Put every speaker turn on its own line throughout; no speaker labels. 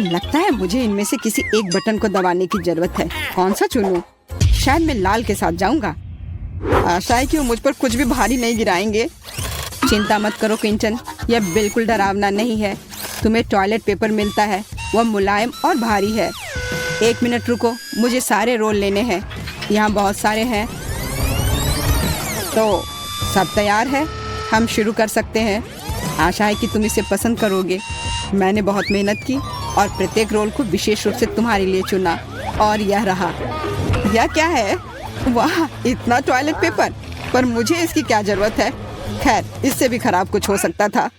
लगता है मुझे इनमें से किसी एक बटन को दबाने की जरूरत है। कौन सा चुनूं? शायद मैं लाल के साथ जाऊंगा। आशा है कि वो मुझ पर कुछ भी भारी नहीं गिराएंगे। चिंता मत करो क्विंटन, यह बिल्कुल डरावना नहीं है। तुम्हें टॉयलेट पेपर मिलता है, वह मुलायम और भारी है। 1 मिनट रुको, मुझे सारे रोल लेने हैं। यहाँ बहुत सारे हैं। तो सब तैयार है, हम शुरू कर सकते हैं। आशा है कि तुम इसे पसंद करोगे। मैंने बहुत मेहनत की और प्रत्येक रोल को विशेष रूप से तुम्हारे लिए चुना, और यह रहा। यह क्या है? वाह, इतना टॉयलेट पेपर! पर मुझे इसकी क्या जरूरत है? खैर, इससे भी खराब कुछ हो सकता था।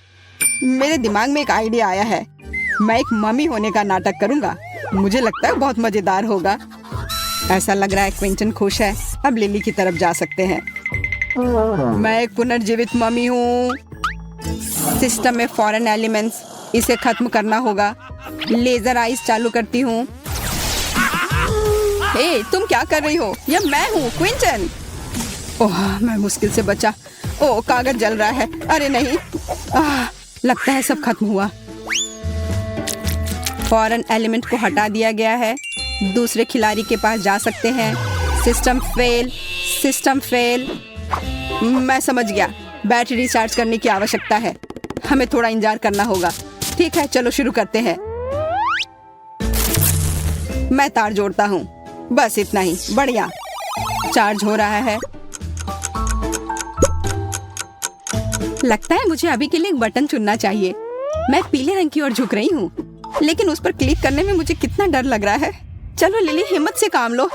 मेरे दिमाग में एक आइडिया आया है। मैं एक मम्मी होने का नाटक करूंगा। मुझे लगता है बहुत मजेदार होगा। ऐसा लग रहा है क्विंटन खुश है। अब लिली की तरफ जा सकते हैं। मैं एक पुनर्जीवित मम्मी हूँ। सिस्टम में फॉरेन एलिमेंट्स, इसे खत्म करना होगा। लेजर आइस चालू करती हूँ। हे, तुम क्या कर रही हो? यह मैं हूँ, क्विंटन। ओह, मैं मुश्किल से बचा। ओह, कागज जल रहा है। अरे नहीं, लगता है सब खत्म हुआ। फॉरेन एलिमेंट को हटा दिया गया है। दूसरे खिलाड़ी के पास जा सकते हैं। System fail, system fail. मैं समझ गया, बैटरी रिचार्ज करने की आवश्यकता है। हमें थोड़ा इंतजार करना होगा। ठीक है, चलो शुरू करते हैं। मैं तार जोड़ता हूँ। बस इतना ही। बढ़िया, चार्ज हो रहा है। लगता है मुझे अभी के लिए एक बटन चुनना चाहिए। मैं पीले रंग की ओर झुक रही हूँ, लेकिन उस पर क्लिक करने में मुझे कितना डर लग रहा है। चलो लिली, हिम्मत से काम लो।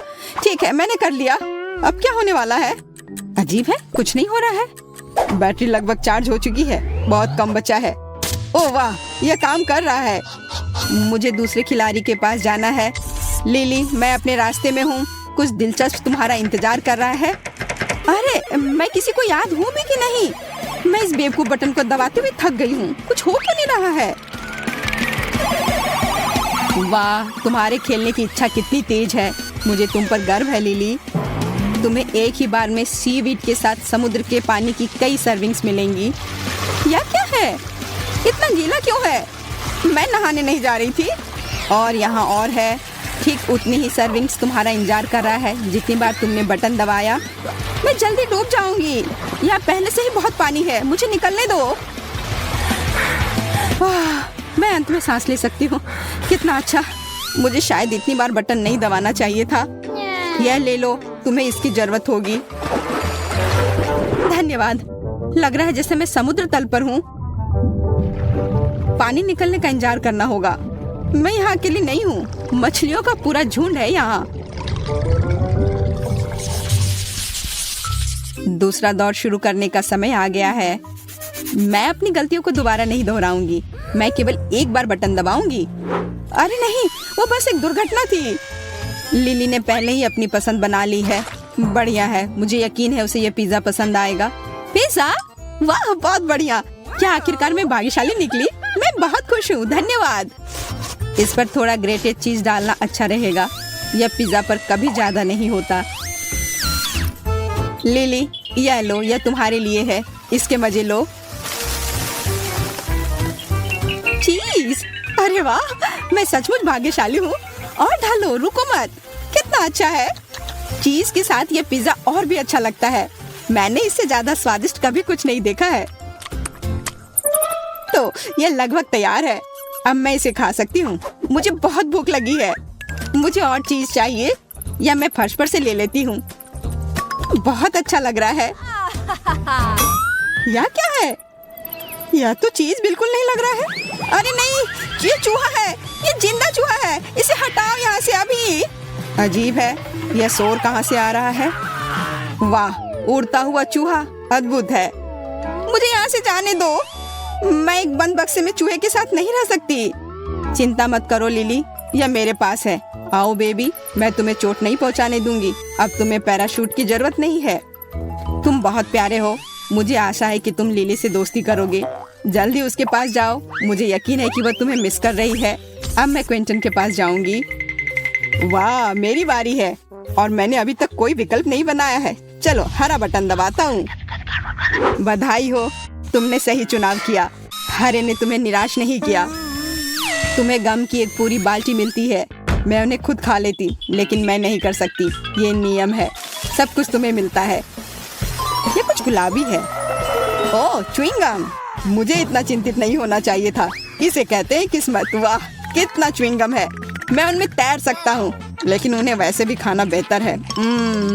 ठीक है, मैंने कर लिया। अब क्या होने वाला है? अजीब है, कुछ नहीं हो रहा है। बैटरी लगभग चार्ज हो चुकी है, बहुत कम बचा है। ओह वाह, यह काम कर रहा है। मुझे दूसरे खिलाड़ी के पास जाना है। लिली, मैं अपने रास्ते में हूँ। कुछ दिलचस्प तुम्हारा इंतजार कर रहा है। अरे, मैं किसी को याद हूँ भी कि नहीं? मैं इस बेवकूफ बटन को दबाते हुए थक गई हूँ। कुछ हो क्यों नहीं रहा है? वाह, तुम्हारे खेलने की इच्छा कितनी तेज है। मुझे तुम पर गर्व है लिली। तुम्हें एक ही बार में सीवीड के साथ समुद्र के पानी की कई सर्विंग्स मिलेंगी। यह क्या है? इतना गीला क्यों है? मैं नहाने नहीं जा रही थी। और यहाँ और है। ठीक उतनी ही सर्विंग्स तुम्हारा इंतजार कर रहा है जितनी बार तुमने बटन दबाया। मैं जल्दी डूब जाऊंगी। यहाँ पहले से ही बहुत पानी है, मुझे निकलने दो। मैं अंत में सांस ले सकती हूँ। कितना अच्छा। मुझे शायद इतनी बार बटन नहीं दबाना चाहिए था। यह ले लो, तुम्हें इसकी जरूरत होगी। धन्यवाद। लग रहा है जैसे मैं समुद्र तल पर हूँ। पानी निकलने का इंतजार करना होगा। मैं यहाँ अकेली नहीं हूँ, मछलियों का पूरा झुंड है यहाँ। दूसरा दौर शुरू करने का समय आ गया है। मैं अपनी गलतियों को दोबारा नहीं दोहराऊंगी। मैं केवल एक बार बटन दबाऊंगी। अरे नहीं, वो बस एक दुर्घटना थी। लिली ने पहले ही अपनी पसंद बना ली है। बढ़िया है, मुझे यकीन है उसे ये पिज्जा पसंद आएगा। पिज्जा? वाह, बहुत बढ़िया। क्या आखिरकार मैं भाग्यशाली निकली? मैं बहुत खुश हूँ, धन्यवाद। इस पर थोड़ा ग्रेटेड चीज डालना अच्छा रहेगा। यह पिज्जा पर कभी ज्यादा नहीं होता। लिली, यह लो, यह तुम्हारे लिए है। इसके मजे लो। चीज! अरे वाह, मैं सचमुच भाग्यशाली हूँ। और ढालो, रुको मत। कितना अच्छा है। चीज के साथ ये पिज्जा और भी अच्छा लगता है। मैंने इससे ज्यादा स्वादिष्ट कभी कुछ नहीं देखा है। तो ये लगभग तैयार है। अब मैं इसे खा सकती हूँ। मुझे बहुत भूख लगी है। मुझे और चीज चाहिए, या मैं फर्श पर से ले लेती हूँ। बहुत अच्छा लग रहा है। यह क्या है? यह तो चीज बिल्कुल नहीं लग रहा है। अरे नहीं, ये चूहा है। ये जिंदा चूहा है। इसे हटाओ यहाँ से अभी। अजीब है, यह शोर कहाँ से आ रहा है? वाह, उड़ता हुआ चूहा, अद्भुत है। मुझे यहाँ से जाने दो। मैं एक बंद बक्से में चूहे के साथ नहीं रह सकती। चिंता मत करो लिली, यह मेरे पास है। आओ बेबी, मैं तुम्हें चोट नहीं पहुँचाने दूंगी। अब तुम्हें पैराशूट की जरूरत नहीं है। तुम बहुत प्यारे हो। मुझे आशा है कि तुम लिली से दोस्ती करोगे। जल्दी उसके पास जाओ। मुझे यकीन है कि वह तुम्हें मिस कर रही है। अब मैं क्विंटन के पास जाऊंगी। वाह, मेरी बारी है और मैंने अभी तक कोई विकल्प नहीं बनाया है। चलो, हरा बटन दबाता हूँ। बधाई हो, तुमने सही चुनाव किया। हरे ने तुम्हें निराश नहीं किया। तुम्हें गम की एक पूरी बाल्टी मिलती है, मैं उन्हें खुद खा लेती, लेकिन मैं नहीं कर सकती। ये नियम है, सब कुछ तुम्हें मिलता है। ये कुछ गुलाबी है। ओह, च्युइंग गम। मुझे इतना चिंतित नहीं होना चाहिए था। इसे कहते हैं किस्मत। वाह, कितना च्युइंग गम है। मैं उनमें तैर सकता हूँ, लेकिन उन्हें वैसे भी खाना बेहतर है।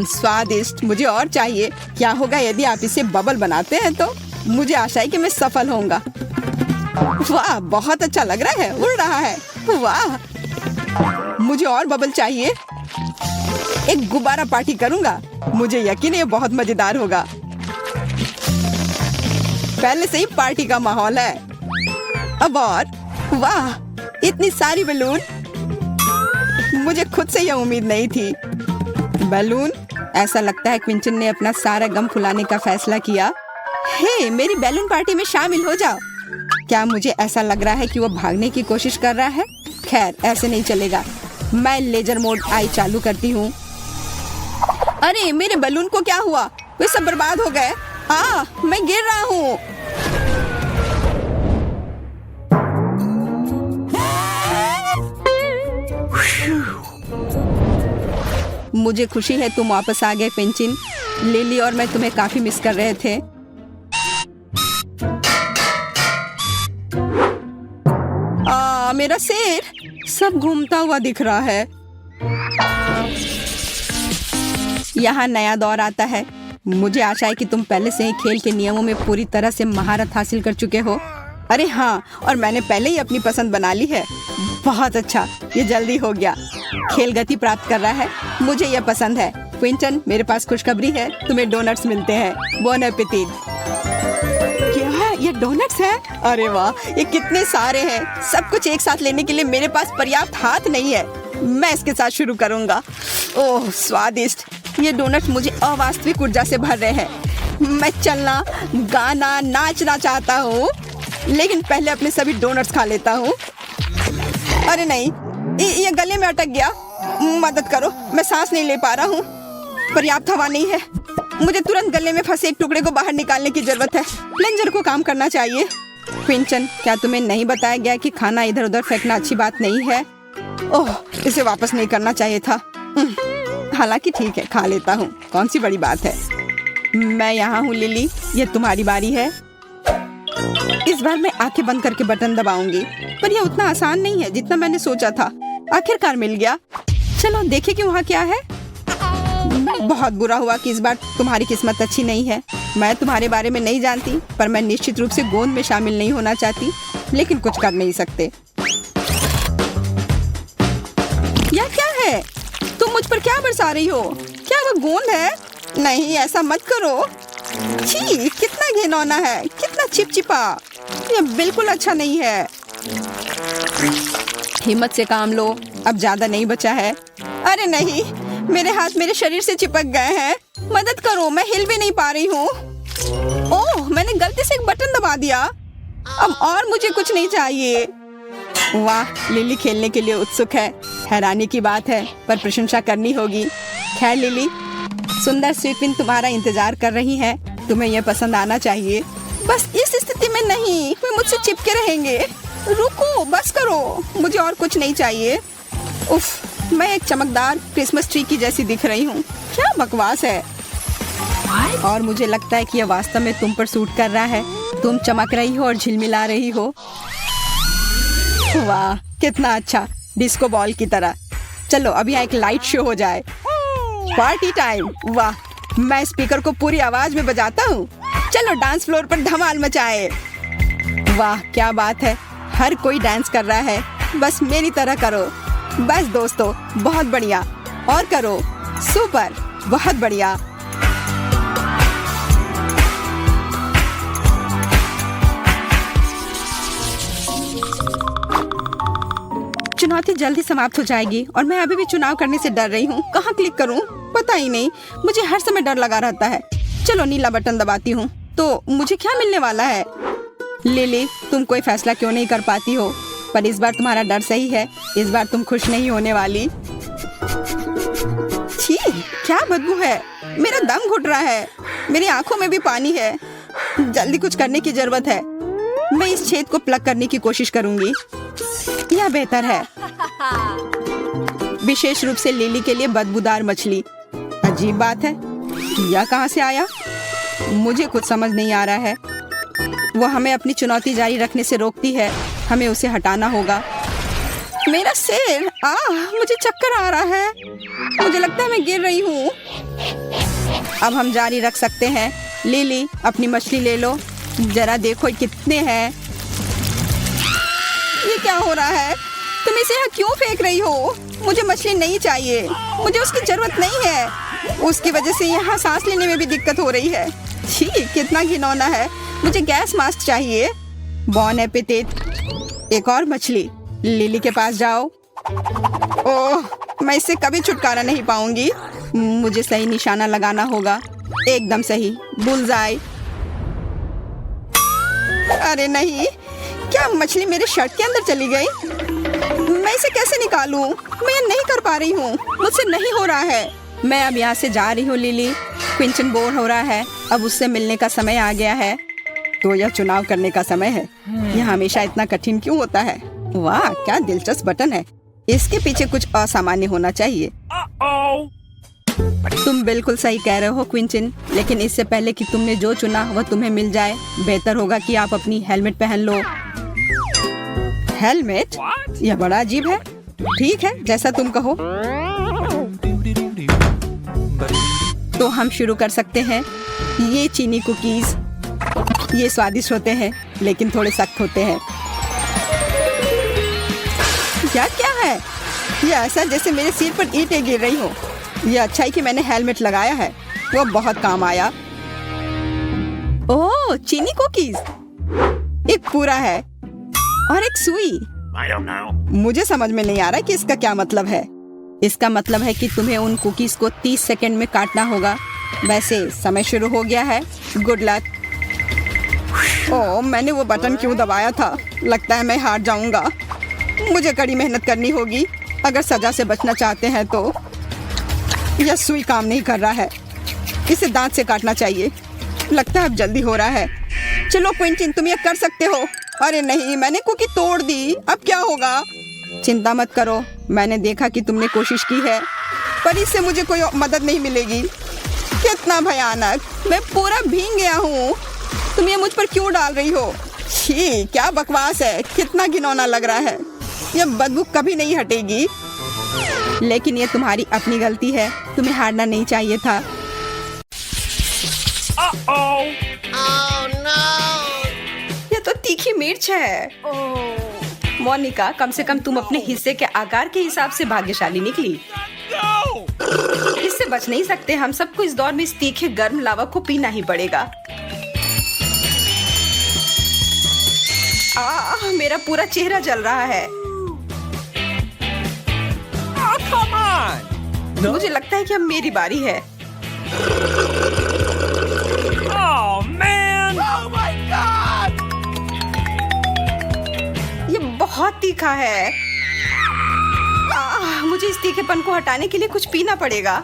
स्वादिष्ट। मुझे और चाहिए। क्या होगा यदि आप इसे बबल बनाते हैं तो? मुझे आशा है कि मैं सफल होऊंगा। वाह, बहुत अच्छा लग रहा है, उड़ रहा है। वाह, मुझे और बबल चाहिए। एक गुब्बारा पार्टी करूंगा। मुझे यकीन है ये बहुत मजेदार होगा। पहले से ही पार्टी का माहौल है। अब और। वाह, इतनी सारी बैलून। मुझे खुद से यह उम्मीद नहीं थी। बैलून। ऐसा लगता है क्विंटन ने अपना सारा गम फुलाने का फैसला किया। हे, मेरी बैलून पार्टी में शामिल हो जाओ। क्या मुझे ऐसा लग रहा है कि वो भागने की कोशिश कर रहा है? खैर, ऐसे नहीं चलेगा। मैं लेजर मोड आई चालू करती हूँ। अरे, मेरे बैलून को क्या हुआ? वे सब बर्बाद हो गए। मैं गिर रहा हूँ। मुझे खुशी है तुम वापस आ गए क्विंटन। लिली और मैं तुम्हें काफी मिस कर रहे थे। मेरा सिर सब घूमता हुआ दिख रहा है। यहाँ नया दौर आता है। मुझे आशा है कि तुम पहले से ही खेल के नियमों में पूरी तरह से महारत हासिल कर चुके हो। अरे हाँ, और मैंने पहले ही अपनी पसंद बना ली है। बहुत अच्छा, ये जल्दी हो गया। खेल गति प्राप्त कर रहा है। मुझे यह पसंद है। क्विंटन, मेरे पास खुशखबरी है, तुम्हें डोनट्स मिलते हैं। Bone appétit. क्या ये डोनट्स है? अरे वाह, ये कितने सारे हैं। सब कुछ एक साथ लेने के लिए मेरे पास पर्याप्त हाथ नहीं है। मैं इसके साथ शुरू करूंगा। ओह, स्वादिष्ट। ये डोनट्स मुझे अवास्तविक ऊर्जा से भर रहे हैं। मैं चलना, गाना, नाचना चाहता हूँ, लेकिन पहले अपने सभी डोनट्स खा लेता हूँ। अरे नहीं, ये गले में अटक गया। मदद करो, मैं सांस नहीं ले पा रहा हूँ। पर्याप्त हवा नहीं है। मुझे तुरंत गले में फंसे एक टुकड़े को बाहर निकालने की जरूरत है। प्लंजर को काम करना चाहिए। क्विंटन, क्या तुम्हें नहीं बताया गया कि खाना इधर उधर फेंकना अच्छी बात नहीं है? ओह, इसे वापस नहीं करना चाहिए था। हालांकि ठीक है, खा लेता हूँ। कौन सी बड़ी बात है। मैं यहाँ हूँ लिली, ये तुम्हारी बारी है। इस बार मैं आंखें बंद करके बटन दबाऊंगी, पर यह उतना आसान नहीं है जितना मैंने सोचा था। आखिरकार मिल गया। चलो देखें कि वहाँ क्या है। बहुत बुरा हुआ कि इस बार तुम्हारी किस्मत अच्छी नहीं है। मैं तुम्हारे बारे में नहीं जानती, पर मैं निश्चित रूप से गोंद में शामिल नहीं होना चाहती, लेकिन कुछ कर नहीं सकते। यह क्या है? तुम मुझ पर क्या बरसा रही हो? क्या वो गोंद है? नहीं, ऐसा मत करो। छी, कितना घिनौना है, कितना चिपचिपा। यह बिल्कुल अच्छा नहीं है। हिम्मत से काम लो, अब ज्यादा नहीं बचा है। अरे नहीं, मेरे हाथ मेरे शरीर से चिपक गए हैं। मदद करो, मैं हिल भी नहीं पा रही हूँ। ओह, मैंने गलती से एक बटन दबा दिया। अब और मुझे कुछ नहीं चाहिए। वाह, लिली खेलने के लिए उत्सुक है। हैरानी की बात है, पर प्रशंसा करनी होगी। खैर लिली, सुंदर स्वीटविन तुम्हारा इंतजार कर रही है। तुम्हें यह पसंद आना चाहिए। बस इस स्थिति में नहीं, वे मुझसे चिपके रहेंगे। रुको, बस करो, मुझे और कुछ नहीं चाहिए। उफ, मैं एक चमकदार क्रिसमस ट्री की जैसी दिख रही हूँ। क्या बकवास है। और मुझे लगता है कि यह वास्तव में तुम पर सूट कर रहा है। तुम चमक रही हो और झिलमिला रही हो। वाह, कितना अच्छा, डिस्को बॉल की तरह। चलो अभी यहाँ एक लाइट शो हो जाए। Party time. वाह, मैं स्पीकर को पूरी आवाज में बजाता हूँ। चलो डांस फ्लोर पर धमाल मचाए। वाह, क्या बात है, हर कोई डांस कर रहा है। बस मेरी तरह करो। बस दोस्तों, बहुत बढ़िया, और करो। सुपर, बहुत बढ़िया। चुनौती जल्दी समाप्त हो जाएगी और मैं अभी भी चुनाव करने से डर रही हूँ। कहाँ क्लिक करूँ पता ही नहीं। मुझे हर समय डर लगा रहता है। चलो नीला बटन दबाती हूँ तो मुझे क्या मिलने वाला है। लिली, तुम कोई फैसला क्यों नहीं कर पाती हो? पर इस बार तुम्हारा डर सही है। इस बार तुम खुश नहीं होने वाली। छी, क्या बदबू है। मेरा दम घुट रहा है। मेरी आंखों में भी पानी है। जल्दी कुछ करने की जरूरत है। मैं इस छेद को प्लग करने की कोशिश करूंगी। यह बेहतर है, विशेष रूप से लिली के लिए बदबूदार मछली। अजीब बात है, यह कहाँ से आया? मुझे कुछ समझ नहीं आ रहा है। वो हमें अपनी चुनौती जारी रखने से रोकती है। हमें उसे हटाना होगा। मेरा सिर, मुझे चक्कर आ रहा है। मुझे लगता है मैं गिर रही हूँ। अब हम जारी रख सकते हैं। लिली, अपनी मछली ले लो। जरा देखो कितने हैं। ये क्या हो रहा है? तुम इसे यहाँ क्यों फेंक रही हो? मुझे मछली नहीं चाहिए। मुझे उसकी जरूरत नहीं है। उसकी वजह से यहाँ सांस लेने में भी दिक्कत हो रही है। छी, कितना घिनौना है। मुझे गैस मास्क चाहिए। बॉन एपिटेट। एक और मछली। लिली के पास जाओ। ओह, मैं इससे कभी छुटकारा नहीं पाऊंगी। मुझे सही निशाना लगाना होगा। एकदम सही, बुलजाई। अरे नहीं, क्या मछली मेरे शर्ट के अंदर चली गई? मैं इसे कैसे निकालूं? मैं ये नहीं कर पा रही हूँ। मुझसे नहीं हो रहा है। मैं अब यहाँ से जा रही हूँ लिली। क्विंटन बोर हो रहा है। अब उससे मिलने का समय आ गया है। तो यह चुनाव करने का समय है। यह हमेशा इतना कठिन क्यों होता है? वाह, क्या दिलचस्प बटन है। इसके पीछे कुछ असामान्य होना चाहिए। तुम बिल्कुल सही कह रहे हो क्विंटन, लेकिन इससे पहले कि तुमने जो चुना वह तुम्हें मिल जाए, बेहतर होगा कि आप अपनी हेलमेट पहन लो। हेलमेट? यह बड़ा अजीब है। ठीक है, जैसा तुम कहो। तो हम शुरू कर सकते हैं। ये चीनी कुकीज, ये स्वादिष्ट होते हैं लेकिन थोड़े सख्त होते हैं। क्या क्या है? ये ऐसा जैसे मेरे सिर पर ईंटें गिर रही हो। यह अच्छा है कि मैंने हेलमेट लगाया है। वो बहुत काम आया। ओह, चीनी कुकीज। एक पूरा है और एक सुई। मुझे समझ में नहीं आ रहा कि इसका क्या मतलब है। इसका मतलब है कि तुम्हें उन कुकीज को 30 सेकंड में काटना होगा। वैसे समय शुरू हो गया है। Good luck. ओह, मैंने वो बटन क्यों दबाया था? लगता है मैं हार जाऊंगा। मुझे कड़ी मेहनत करनी होगी अगर सजा से बचना चाहते हैं तो। यह सुई काम नहीं कर रहा है। इसे दांत से काटना चाहिए। लगता है अब जल्दी हो रहा है। चलो क्विंटन, तुम ये कर सकते हो। अरे नहीं, मैंने कुकी तोड़ दी। अब क्या होगा? चिंता मत करो, मैंने देखा कि तुमने कोशिश की है, पर इससे मुझे कोई मदद नहीं मिलेगी। कितना भयानक, मैं पूरा भीग गया हूँ। तुम ये मुझ पर क्यों डाल रही हो? छी, क्या बकवास है। कितना घिनौना लग रहा है। यह बदबू कभी नहीं हटेगी। लेकिन ये तुम्हारी अपनी गलती है। तुम्हें हारना नहीं चाहिए था। ये तो तीखी मिर्च है। मोनिका, कम से कम तुम अपने हिस्से के आकार के हिसाब से भाग्यशाली निकली। इससे बच नहीं सकते। हम सबको इस दौर में इस तीखे गर्म लावा को पीना ही पड़ेगा। मेरा पूरा चेहरा जल रहा है। मुझे लगता है कि अब मेरी बारी है। ये बहुत तीखा है। मुझे इस तीखेपन को हटाने के लिए कुछ पीना पड़ेगा।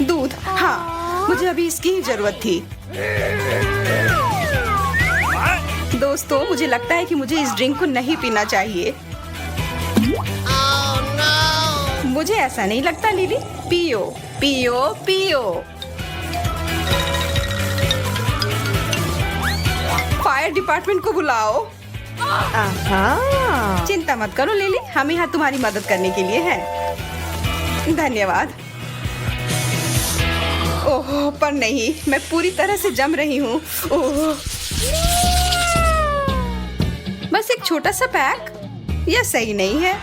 दूध, हाँ, मुझे अभी इसकी ही जरूरत थी। दोस्तों, मुझे लगता है कि मुझे इस ड्रिंक को नहीं पीना चाहिए। मुझे ऐसा नहीं लगता लिली। पियो पियो पियो। फायर डिपार्टमेंट को बुलाओ। चिंता मत करो लिली, हम यहाँ तुम्हारी मदद करने के लिए हैं। धन्यवाद। ओह, पर नहीं, मैं पूरी तरह से जम रही हूँ। ओह, बस एक छोटा सा पैक। यह सही नहीं है।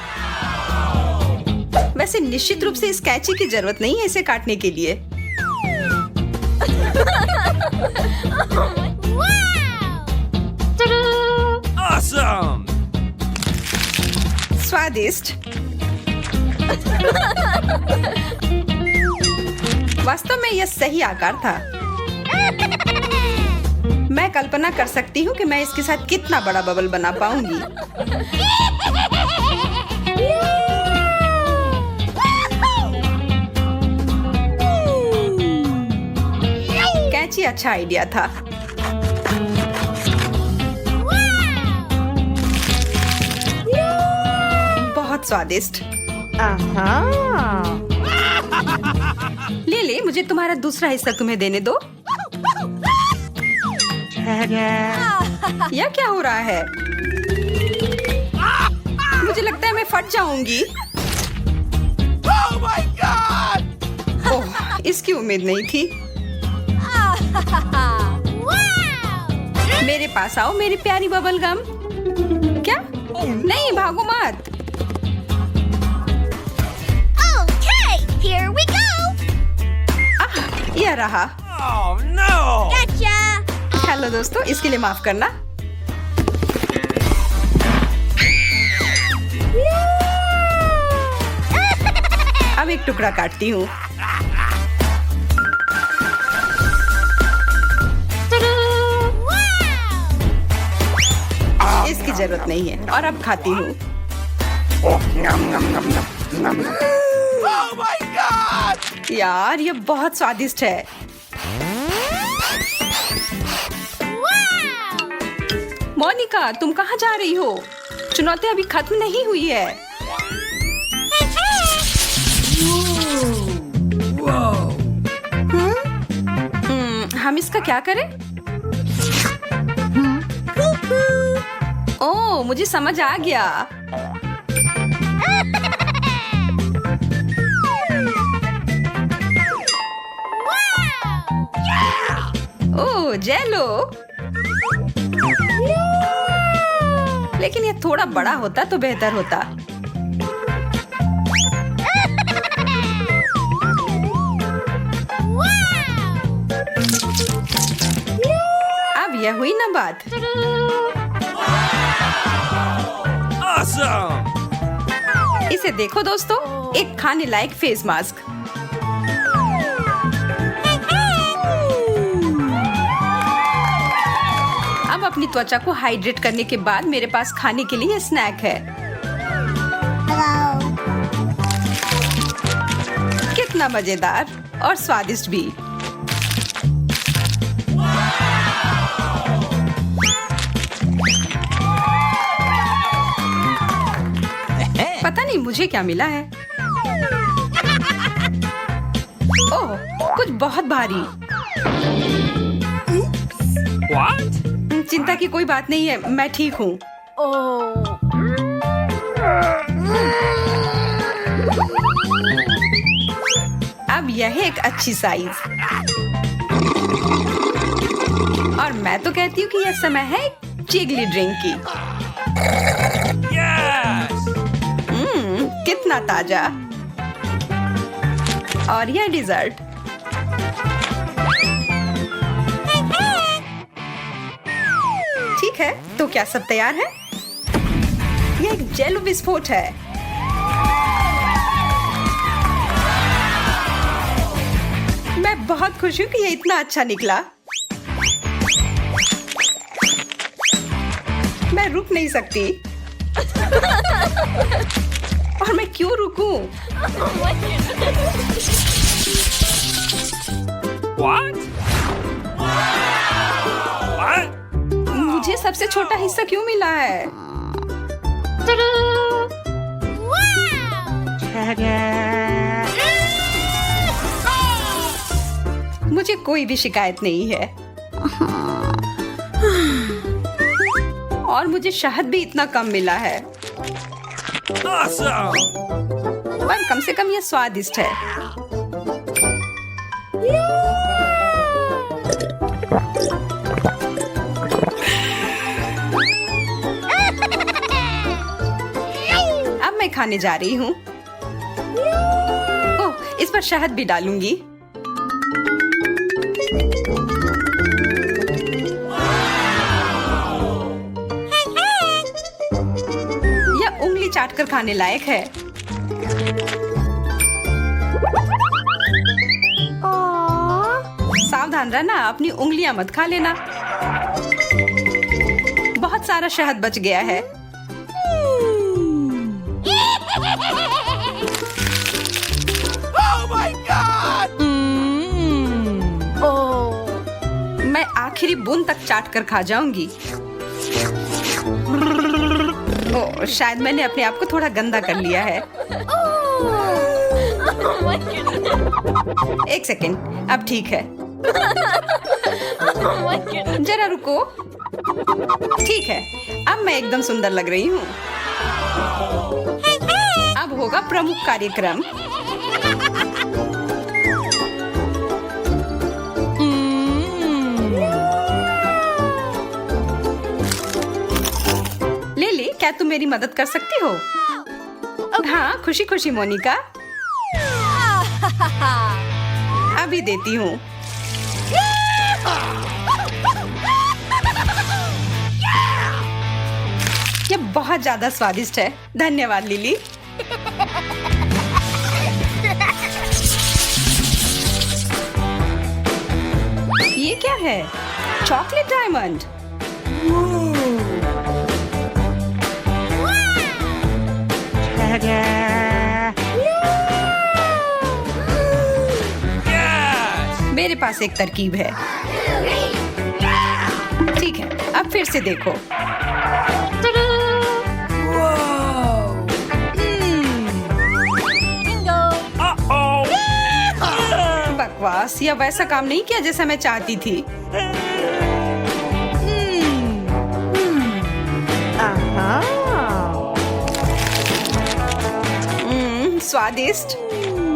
वैसे निश्चित रूप से इस कैंची की जरूरत नहीं है इसे काटने के लिए।
Awesome!
स्वादिष्ट। वास्तव में यह सही आकार था। मैं कल्पना कर सकती हूँ कि मैं इसके साथ कितना बड़ा बबल बना पाऊंगी। कैंची अच्छा आइडिया था। बहुत स्वादिष्ट। ले ले, मुझे तुम्हारा दूसरा हिस्सा तुम्हें देने दो। यह क्या हो रहा है? मुझे लगता है मैं फट जाऊंगी।
Oh my God!
ओह, इसकी उम्मीद नहीं थी। मेरे पास आओ मेरी प्यारी बबल गम। क्या? नहीं, भागो मत।
Okay, here we go.
यह रहा।
Oh no!
Gotcha.
हेलो दोस्तों, इसके लिए माफ करना। अब एक टुकड़ा काटती हूँ। इसकी जरूरत नहीं है और अब खाती हूँ।
Oh my God!
यार, ये बहुत स्वादिष्ट है। मोनिका, तुम कहाँ जा रही हो? चुनौती अभी खत्म नहीं हुई है। हम इसका क्या करें? ओह, मुझे समझ आ गया। ओह, जेलो। लेकिन ये थोड़ा बड़ा होता तो बेहतर होता। अब यह हुई ना बात।
Awesome!
इसे देखो दोस्तों, एक खाने लायक फेस मास्क। अब अपनी त्वचा को हाइड्रेट करने के बाद मेरे पास खाने के लिए स्नैक है। कितना मजेदार और स्वादिष्ट भी। पता नहीं मुझे क्या मिला है। ओह, कुछ बहुत भारी।
What?
चिंता की कोई बात नहीं है, मैं ठीक हूँ। अब यह है एक अच्छी साइज। और मैं तो कहती हूँ कि यह समय है जिगली ड्रिंक की।
Yes!
कितना ताजा। और यह डिजर्ट। ठीक है, तो क्या सब तैयार है? यह एक जेलो विस्फोट है। मैं बहुत खुश हूँ कि यह इतना अच्छा निकला। मैं रुक नहीं सकती। और मैं क्यों रुकूं?
What? What?
मुझे सबसे छोटा हिस्सा क्यों मिला है? मुझे कोई भी शिकायत नहीं है। और मुझे शहद भी इतना कम मिला है।
Awesome!
पर कम से कम यह स्वादिष्ट है। अब मैं खाने जा रही हूँ। ओह, इस पर शहद भी डालूंगी। यह उंगली चाटकर खाने लायक है। सावधान रहना, अपनी उंगलियां मत खा लेना। बहुत सारा शहद बच गया है।
Oh my God!
मैं आखिरी बूंद तक चाट कर खा जाऊंगी। ओह, शायद मैंने अपने आप को थोड़ा गंदा कर लिया है।
Oh my goodness.
एक सेकेंड, अब ठीक है।
Oh my goodness.
जरा रुको। ठीक है, अब मैं एकदम सुंदर लग रही हूँ। अब होगा प्रमुख कार्यक्रम। लिली, क्या तुम मेरी मदद कर सकती हो? हाँ, खुशी खुशी मोनिका। अभी देती हूँ। ये बहुत ज्यादा स्वादिष्ट है। धन्यवाद लिली। ये क्या है? Chocolate diamond.
Yes!
मेरे पास एक तरकीब है। ठीक है, अब फिर से देखो।
Bingo.
Uh-oh!
बकवास, यह वैसा काम नहीं किया जैसा मैं चाहती थी। स्वादिष्ट।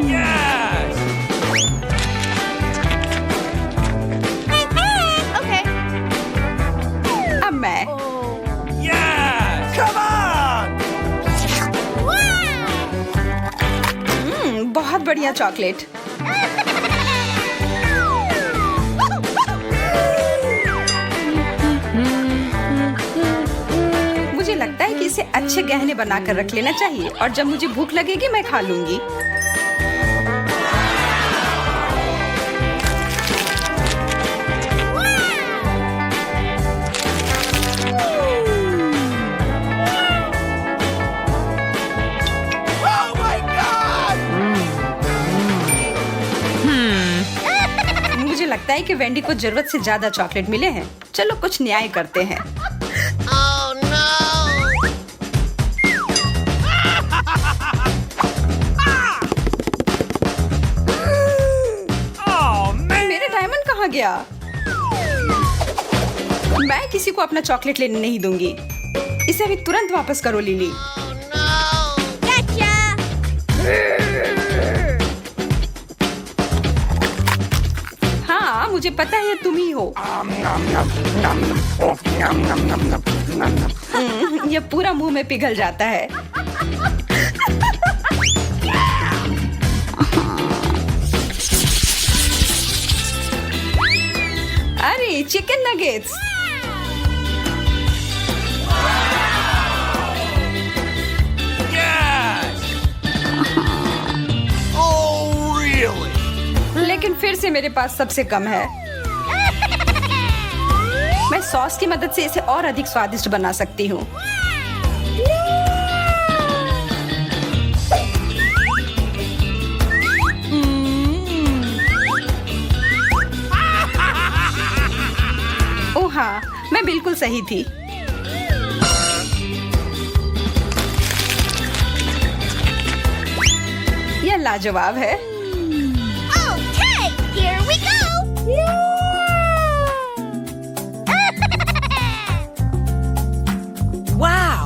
Yes!
Okay.
अब मैं
Yes! Come on!
बहुत बढ़िया चॉकलेट। मुझे लगता है कि इसे अच्छे गहने बनाकर रख लेना चाहिए और जब मुझे भूख लगेगी मैं खा लूंगी।
Oh my God!
मुझे लगता है कि वेंडी को जरूरत से ज्यादा चॉकलेट मिले हैं। चलो कुछ न्याय करते हैं।
Oh no.
Oh man!
मेरे डायमंड कहाँ गया? मैं किसी को अपना चॉकलेट लेने नहीं दूंगी। इसे अभी तुरंत वापस करो लिली।
Gotcha.
हाँ, मुझे पता है ये तुम ही हो। ये पूरा मुंह में पिघल जाता है। अरे chicken nuggets.
Yes! Oh really?
लेकिन फिर से मेरे पास सबसे कम है। मैं सॉस की मदद से इसे और अधिक स्वादिष्ट बना सकती हूँ। ओह हाँ, मैं बिल्कुल सही थी। यह लाजवाब है।
Okay, here we go.
Wow!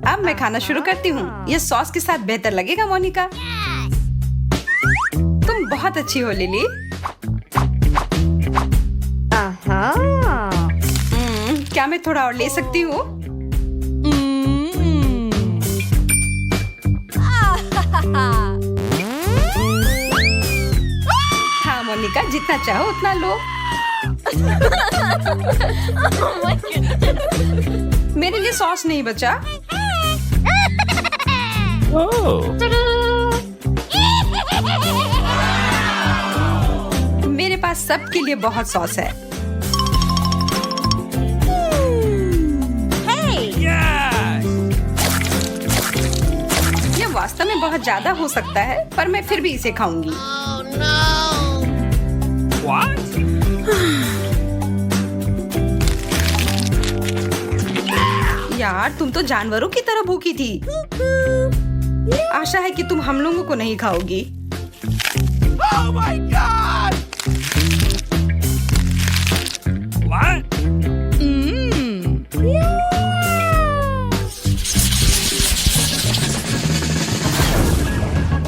अब मैं खाना शुरू करती हूँ। यह सॉस के साथ बेहतर लगेगा मोनिका। तुम बहुत अच्छी हो लिली। क्या मैं थोड़ा और ले सकती हूँ? हाँ मोनिका, जितना चाहो उतना लो।
Oh my goodness.
मेरे लिए सॉस नहीं बचा।
Oh!
मेरे पास सबके लिए बहुत सॉस है।
Hey.
Yes!
ये वास्तव में बहुत ज्यादा हो सकता है, पर मैं फिर भी इसे खाऊंगी।
Oh no.
What?
यार तुम तो जानवरों की तरह भूखी थी। आशा है कि तुम हम लोगों को नहीं खाओगी।
Oh my God! What?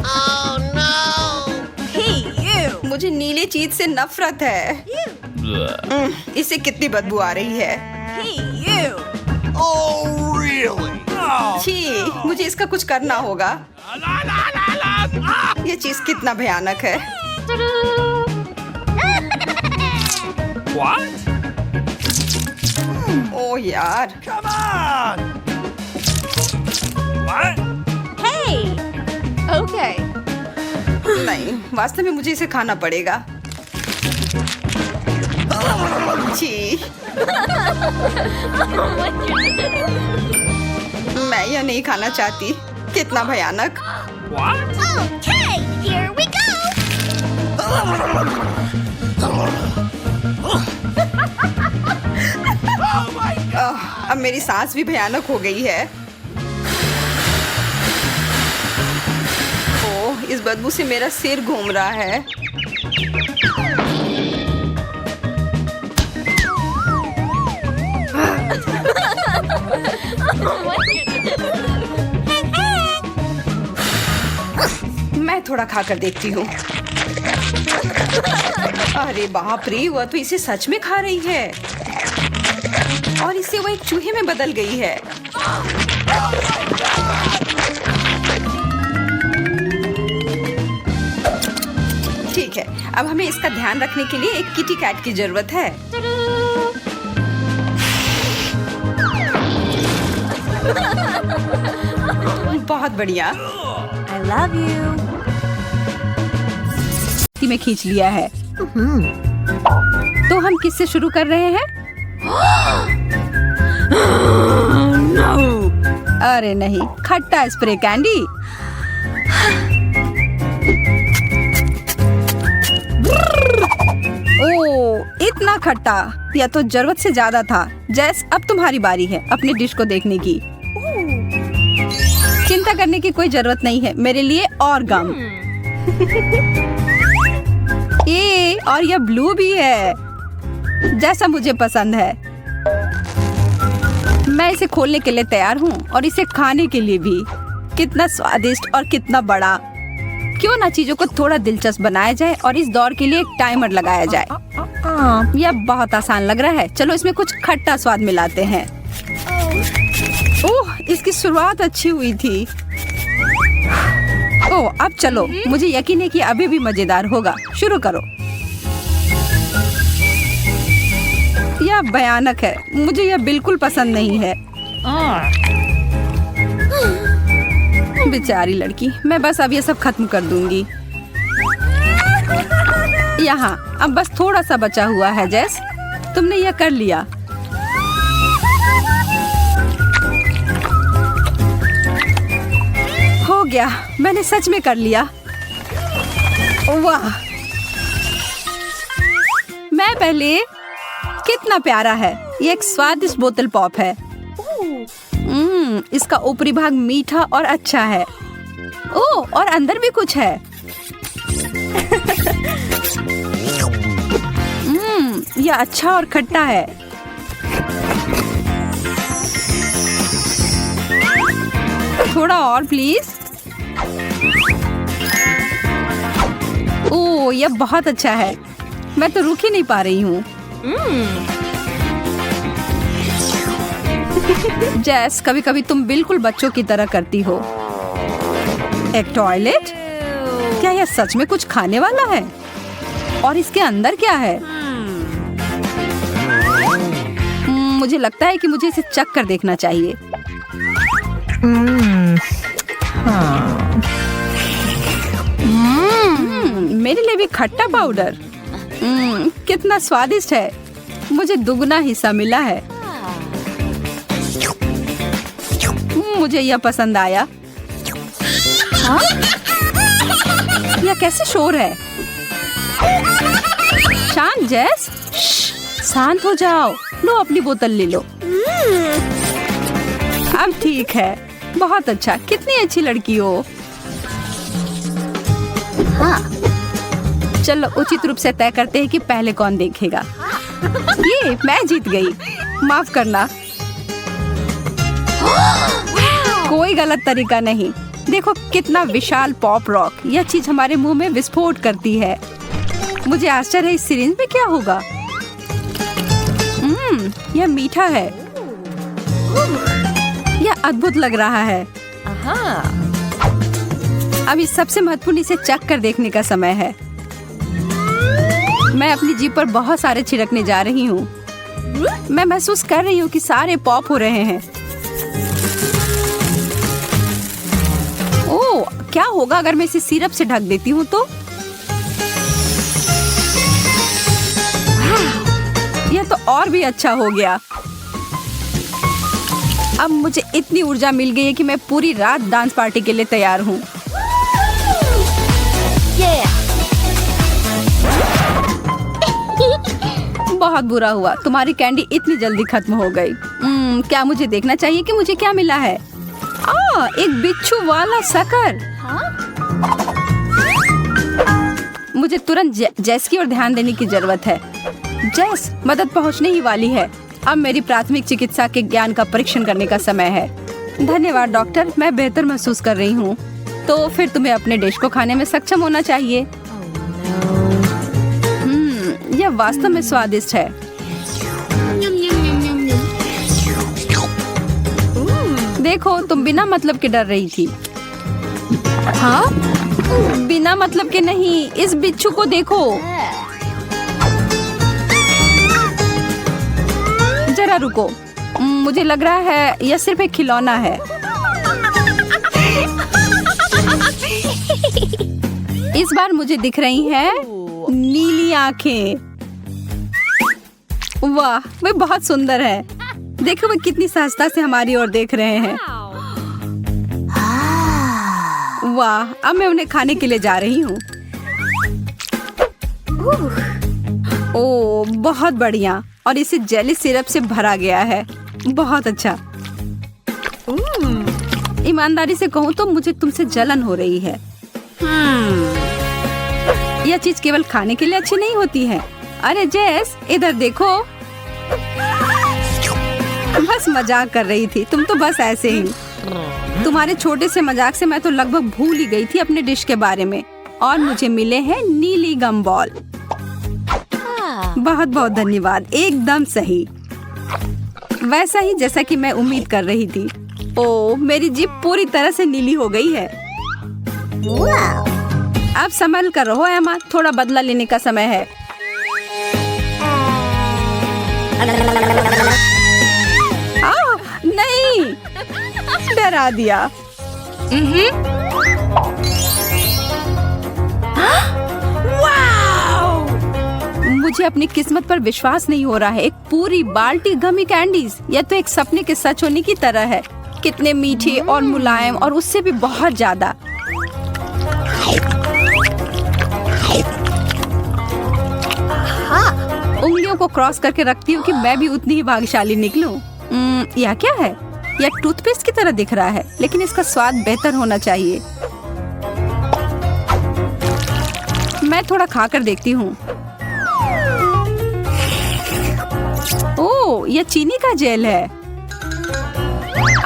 Oh no!
मुझे नीले चीज से नफरत है। इससे कितनी बदबू आ रही है।
Oh, really? Oh.
छी, मुझे इसका कुछ करना होगा।
La, la, la, la. Ah!
ये चीज कितना भयानक है।
What?
ओह यार।
Come on! What?
Okay.
नहीं, वास्तव में मुझे इसे खाना पड़ेगा। छी, मैं यह नहीं खाना चाहती। कितना भयानक।
What?
Okay, here we go.
Oh my God!
अब मेरी सांस भी भयानक हो गई है। ओह, इस बदबू से मेरा सिर घूम रहा है। मैं थोड़ा खाकर देखती हूँ। अरे बाप रे, वह तो इसे सच में खा रही है और इससे वो एक चूहे में बदल गई है। ठीक है, अब हमें इसका ध्यान रखने के लिए एक किटी कैट की जरूरत है। बहुत बढ़िया।
I love you.
में खींच लिया है। तो हम किससे शुरू कर रहे हैं? अरे नहीं, खट्टा स्प्रे कैंडी। ओह, इतना खट्टा, यह तो जरूरत से ज्यादा था। जैस, अब तुम्हारी बारी है अपनी डिश को देखने की। चिंता करने की कोई जरूरत नहीं है, मेरे लिए और गम। ये और यह ब्लू भी है, जैसा मुझे पसंद है। मैं इसे खोलने के लिए तैयार हूँ और इसे खाने के लिए भी। कितना स्वादिष्ट और कितना बड़ा। क्यों ना चीजों को थोड़ा दिलचस्प बनाया जाए और इस दौर के लिए एक टाइमर लगाया जाए। यह बहुत आसान लग रहा है। चलो इसमें कुछ खट्टा स्वाद मिलाते हैं। ओह, इसकी शुरुआत अच्छी हुई थी। ओह, अब चलो, मुझे यकीन है कि अभी भी मजेदार होगा। शुरू करो। यह भयानक है, मुझे यह बिल्कुल पसंद नहीं है। बेचारी लड़की, मैं बस अब ये सब खत्म कर दूंगी। यहाँ अब बस थोड़ा सा बचा हुआ है। जैस, तुमने यह कर लिया। हो गया, मैंने सच में कर लिया। वाह, मैं पहले। कितना प्यारा है। ये एक स्वादिष्ट बोतल पॉप है। इसका ऊपरी भाग मीठा और अच्छा है। ओह, और अंदर भी कुछ है। यह अच्छा और खट्टा है। थोड़ा और प्लीज। ओह, यह बहुत अच्छा है। मैं तो रुक ही नहीं पा रही हूँ। जैस, कभी कभी तुम बिल्कुल बच्चों की तरह करती हो। एक टॉयलेट? क्या यह सच में कुछ खाने वाला है? और इसके अंदर क्या है? मुझे लगता है कि मुझे इसे चख कर देखना चाहिए। मेरे लिए भी खट्टा पाउडर। कितना स्वादिष्ट है। मुझे दुगना हिस्सा मिला है। मुझे यह पसंद आया। हाँ? यह कैसे शोर है? शांत जैस, शांत हो जाओ। लो, अपनी बोतल ले लो। अब ठीक है, बहुत अच्छा। कितनी अच्छी लड़की हो। चलो उचित रूप से तय करते हैं कि पहले कौन देखेगा। ये मैं जीत गई, माफ करना। कोई गलत तरीका नहीं। देखो कितना विशाल पॉप रॉक। यह चीज हमारे मुंह में विस्फोट करती है। मुझे आश्चर्य है इस सिरिंज में क्या होगा। यह मीठा है। यह अद्भुत लग रहा है। अभी सबसे महत्वपूर्ण इसे चख कर देखने का समय है। मैं अपनी जीभ पर बहुत सारे छिड़कने जा रही हूँ। मैं महसूस कर रही हूँ कि सारे पॉप हो रहे हैं। ओह, क्या होगा अगर मैं इसे सिरप से ढक देती हूँ तो? यह तो और भी अच्छा हो गया। अब मुझे इतनी ऊर्जा मिल गई है कि मैं पूरी रात डांस पार्टी के लिए तैयार हूँ। बहुत बुरा हुआ, तुम्हारी कैंडी इतनी जल्दी खत्म हो गई। क्या मुझे देखना चाहिए कि मुझे क्या मिला है? एक बिच्छू वाला शक्कर। मुझे तुरंत जेस की ओर ध्यान देने की जरूरत है। जेस, मदद पहुंचने ही वाली है। अब मेरी प्राथमिक चिकित्सा के ज्ञान का परीक्षण करने का समय है। धन्यवाद डॉक्टर, मैं बेहतर महसूस कर रही हूँ। तो फिर तुम्हें अपने डिश को खाने में सक्षम होना चाहिए। यह वास्तव में स्वादिष्ट है। देखो, तुम बिना मतलब के डर रही थी। हाँ? बिना मतलब के नहीं, इस बिच्छू को देखो। जरा रुको, मुझे लग रहा है यह सिर्फ एक खिलौना है। इस बार मुझे दिख रही हैं नीली आंखें। वाह, वे बहुत सुंदर है। देखो वे कितनी सहजता से हमारी ओर देख रहे हैं। वाह, अब मैं उन्हें खाने के लिए जा रही हूँ। ओह, बहुत बढ़िया। और इसे जेली सिरप से भरा गया है। बहुत अच्छा। ईमानदारी से कहूँ तो मुझे तुमसे जलन हो रही है। यह चीज केवल खाने के लिए अच्छी नहीं होती है। अरे जेस, इधर देखो। बस मजाक कर रही थी, तुम तो बस ऐसे ही। तुम्हारे छोटे से मजाक से मैं तो लगभग भूल ही गई थी अपने डिश के बारे में। और मुझे मिले हैं नीली गम बॉल। बहुत बहुत धन्यवाद, एकदम सही, वैसा ही जैसा कि मैं उम्मीद कर रही थी। ओह, मेरी जीभ पूरी तरह से नीली हो गई है। अब संभल कर रहो एमा, थोड़ा बदला लेने का समय है। नहीं, डरा दिया। मुझे अपनी किस्मत पर विश्वास नहीं हो रहा है। एक पूरी बाल्टी गमी कैंडीज। यह तो एक सपने के सच होने की तरह है। कितने मीठे और मुलायम, और उससे भी बहुत ज्यादा। उंगलियों को क्रॉस करके रखती हूँ कि मैं भी उतनी ही भाग्यशाली निकलूं। यह क्या है? यह टूथपेस्ट की तरह दिख रहा है, लेकिन इसका स्वाद बेहतर होना चाहिए। मैं थोड़ा खाकर देखती हूँ। ओह, यह चीनी का जेल है।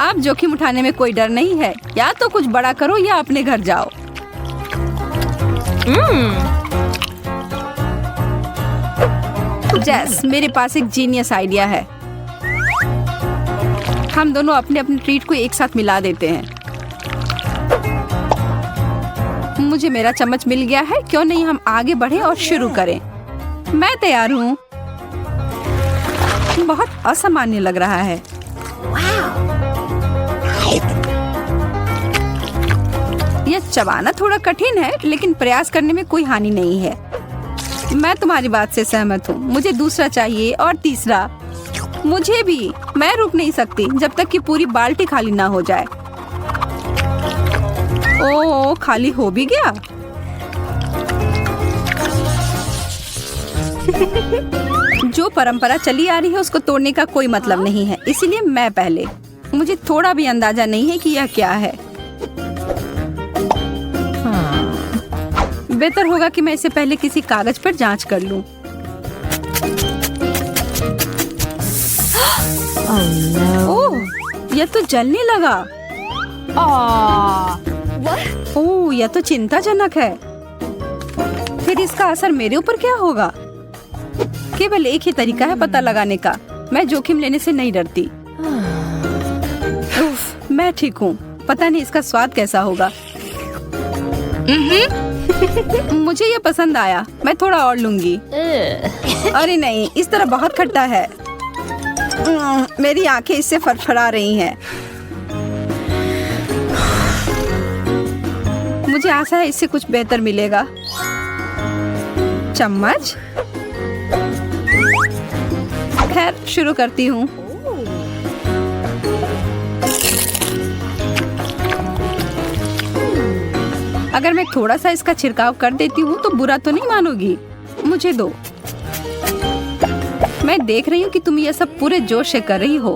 अब जोखिम उठाने में कोई डर नहीं है। या तो कुछ बड़ा करो या अपने घर जाओ। जेस, मेरे पास एक जीनियस आइडिया है। हम दोनों अपने अपने ट्रीट को एक साथ मिला देते हैं। मुझे मेरा चम्मच मिल गया है, क्यों नहीं हम आगे बढ़े और शुरू करें। मैं तैयार हूँ। बहुत असामान्य लग रहा है। यह चबाना थोड़ा कठिन है, लेकिन प्रयास करने में कोई हानि नहीं है। मैं तुम्हारी बात से सहमत हूँ। मुझे दूसरा चाहिए और तीसरा। मुझे भी। मैं रुक नहीं सकती जब तक कि पूरी बाल्टी खाली ना हो जाए। ओह, खाली हो भी गया। जो परंपरा चली आ रही है उसको तोड़ने का कोई मतलब नहीं है, इसीलिए मैं पहले। मुझे थोड़ा भी अंदाजा नहीं है कि यह क्या है। बेहतर होगा कि मैं इसे पहले किसी कागज पर जांच कर लूं। ओह, यह तो जलने लगा। ओह, यह तो चिंताजनक है। फिर इसका असर मेरे ऊपर क्या होगा? केवल एक ही तरीका है पता लगाने का। मैं जोखिम लेने से नहीं डरती। उफ, मैं ठीक हूँ। पता नहीं इसका स्वाद कैसा होगा। मुझे ये पसंद आया। मैं थोड़ा और लूंगी। अरे नहीं, इस तरह बहुत खट्टा है। मेरी आंखें इससे फड़फड़ा रही हैं। मुझे आशा है इससे कुछ बेहतर मिलेगा। चम्मच। खैर, शुरू करती हूँ। अगर मैं थोड़ा सा इसका छिड़काव कर देती हूँ तो बुरा तो नहीं मानोगी? मुझे दो। मैं देख रही हूँ कि तुम ये सब पूरे जोश से कर रही हो।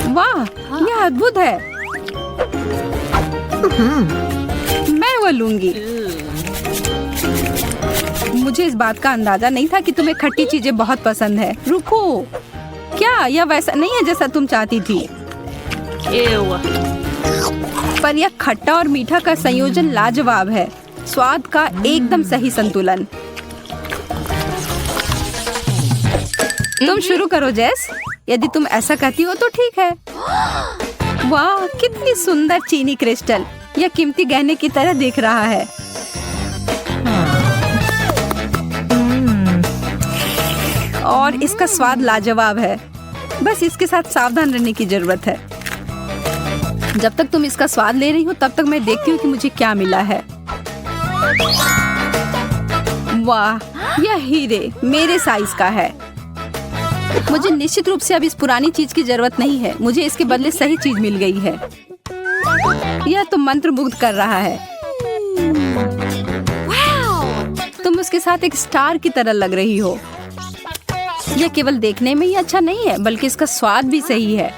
वाह, यह अद्भुत है। मैं वो लूंगी। मुझे इस बात का अंदाजा नहीं था कि तुम्हें खट्टी चीजें बहुत पसंद है। रुको, क्या यह वैसा नहीं है जैसा तुम चाहती थी? पर यह खट्टा और मीठा का संयोजन लाजवाब है। स्वाद का एकदम सही संतुलन। तुम शुरू करो जेस। यदि तुम ऐसा कहती हो तो ठीक है। वाह, कितनी सुंदर चीनी क्रिस्टल। यह कीमती गहने की तरह दिख रहा है। और इसका स्वाद लाजवाब है। बस इसके साथ सावधान रहने की जरूरत है। जब तक तुम इसका स्वाद ले रही हो तब तक मैं देखती हूँ कि मुझे क्या मिला है। वाह, यह हीरे मेरे साइज का है। मुझे निश्चित रूप से अब इस पुरानी चीज की जरूरत नहीं है। मुझे इसके बदले सही चीज मिल गई है। यह तो मंत्रमुग्ध कर रहा है। तुम उसके साथ एक स्टार की तरह लग रही हो। यह केवल देखने में ही अच्छा नहीं है बल्कि इसका स्वाद भी सही है।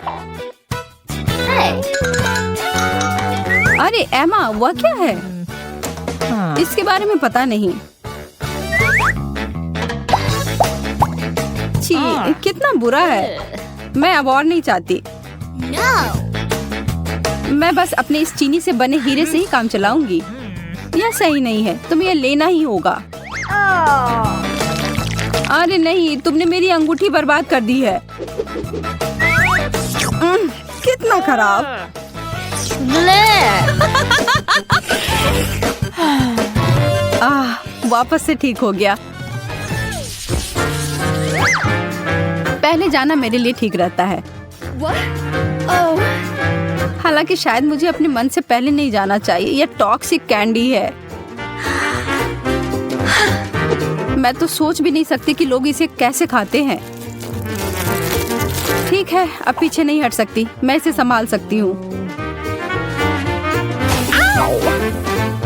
अरे एमा, वह क्या है? इसके बारे में पता नहीं। छी, कितना बुरा है। मैं अब और नहीं चाहती। मैं बस अपने इस चीनी से बने हीरे से ही काम चलाऊंगी। यह सही नहीं है। तुम्हें यह लेना ही होगा। अरे नहीं, तुमने मेरी अंगूठी बर्बाद कर दी है। कितना खराब। वापस से ठीक हो गया। पहले जाना मेरे लिए ठीक रहता है। हालांकि शायद मुझे अपने मन से पहले नहीं जाना चाहिए। यह टॉक्सिक कैंडी है। मैं तो सोच भी नहीं सकती कि लोग इसे कैसे खाते हैं। ठीक है, अब पीछे नहीं हट सकती। मैं इसे संभाल सकती हूँ।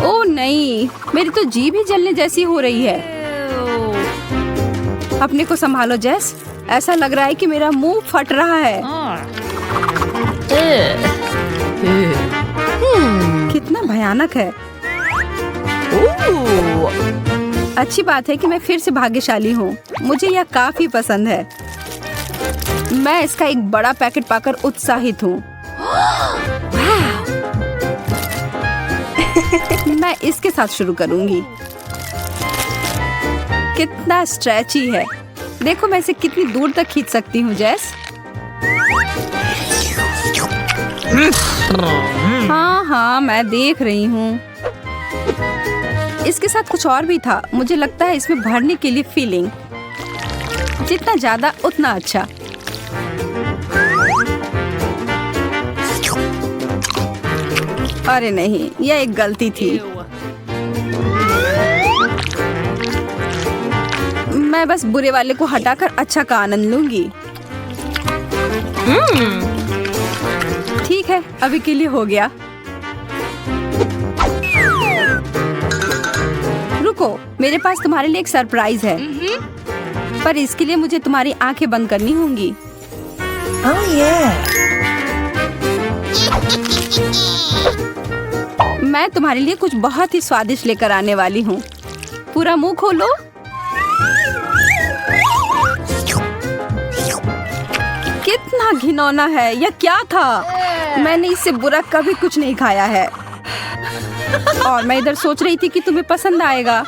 ओह नहीं, मेरी तो जीभ ही जलने जैसी हो रही है। अपने को संभालो जेस। ऐसा लग रहा है कि मेरा मुंह फट रहा है। कितना भयानक है। अच्छी बात है कि मैं फिर से भाग्यशाली हूँ। मुझे यह काफी पसंद है। मैं इसका एक बड़ा पैकेट पाकर उत्साहित हूँ। मैं इसके साथ शुरू करूंगी। कितना स्ट्रेची है। देखो मैं इसे कितनी दूर तक खींच सकती हूँ जेस। हाँ, मैं देख रही हूँ। इसके साथ कुछ और भी था। मुझे लगता है इसमें भरने के लिए फीलिंग। जितना ज्यादा उतना अच्छा। अरे नहीं, यह एक गलती थी। मैं बस बुरे वाले को हटाकर अच्छा का आनंद लूंगी। ठीक है, अभी के लिए हो गया। रुको, मेरे पास तुम्हारे लिए एक सरप्राइज है। पर इसके लिए मुझे तुम्हारी आंखें बंद करनी होंगी।
Oh yeah.
मैं तुम्हारे लिए कुछ बहुत ही स्वादिष्ट लेकर आने वाली हूँ। पूरा मुंह खोलो। कितना घिनौना है, यह क्या था? मैंने इससे बुरा कभी कुछ नहीं खाया है। और मैं इधर सोच रही थी कि तुम्हें पसंद आएगा।